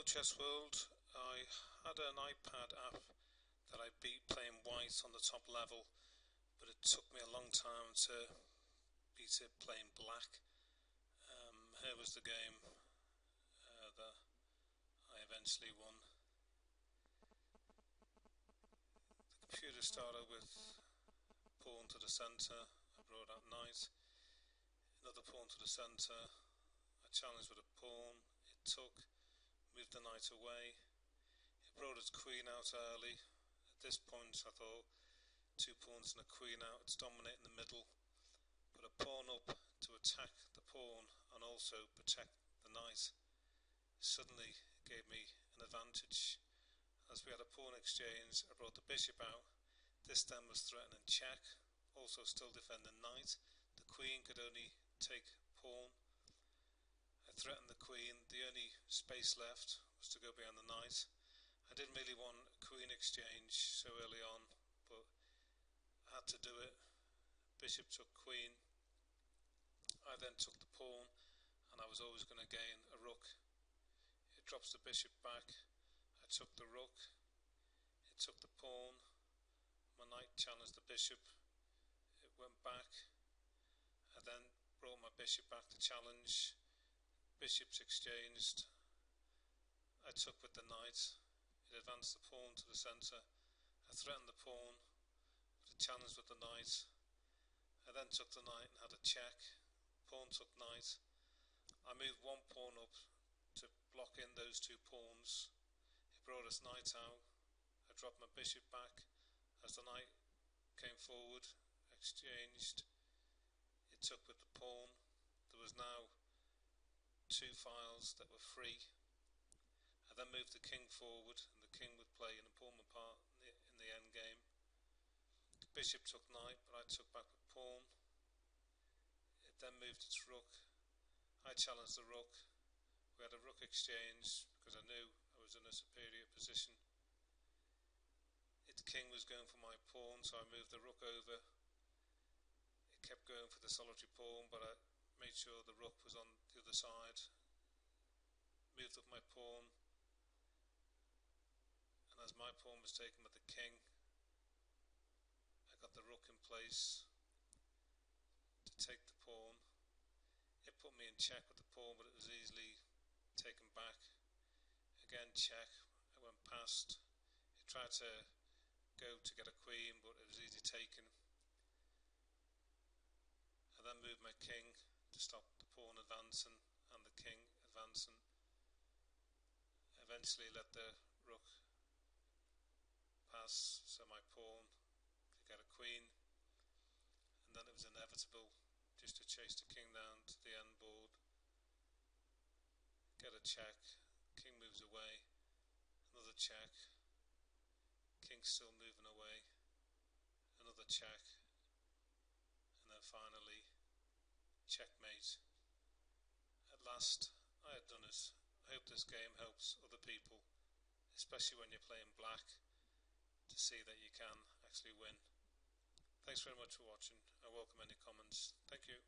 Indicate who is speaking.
Speaker 1: Chess World. I had an iPad app that I beat playing white on the top level, but it took me a long time to beat it playing black. Here was the game that I eventually won. The computer started with pawn to the centre. I brought out knight. Another pawn to the centre. I challenged with a pawn. It took. Moved the knight away. It brought its queen out early. At this point I thought, two pawns and a queen out, it's dominating the middle. Put a pawn up to attack the pawn and also protect the knight. Suddenly it gave me an advantage. As we had a pawn exchange, I brought the bishop out. This then was threatening check, also still defending knight. The queen could only take pawn. I threatened the queen. The only space left was to go behind the knight. I didn't really want a queen exchange so early on, but I had to do it. Bishop took queen. I then took the pawn, and I was always going to gain a rook. It drops the bishop back. I took the rook. It took the pawn. My knight challenged the bishop. It went back. I then brought my bishop back to challenge. Bishops exchanged. I took with the knight. It advanced the pawn to the centre. I threatened the pawn, but it challenged with the knight. I then took the knight and had a check. Pawn took knight. I moved one pawn up to block in those two pawns. It brought its knight out. I dropped my bishop back. As the knight came forward, exchanged. It took with the pawn. There was now two files that were free. I then moved the king forward, and the king would play an important part in the end game. The bishop took knight, but I took back with pawn. It then moved its rook. I challenged the rook. We had a rook exchange because I knew I was in a superior position. Its king was going for my pawn, so I moved the rook over. It kept going for the solitary pawn, but I made sure the rook was on the other side. Moved up my pawn, and as my pawn was taken with the king, I got the rook in place to take the pawn. It put me in check with the pawn, but it was easily taken back. Again check. I went past. It tried to go to get a queen, but it was easily taken. I then moved my king to stop the pawn advancing and the king advancing. Eventually let the rook pass so my pawn could get a queen, and then it was inevitable just to chase the king down to the end board, get a check, king moves away, another check, king still moving away, another check, and then finally checkmate. At last I had done it. I hope this game helps other people, especially when you're playing black, to see that you can actually win. Thanks very much for watching. I welcome any comments. Thank you.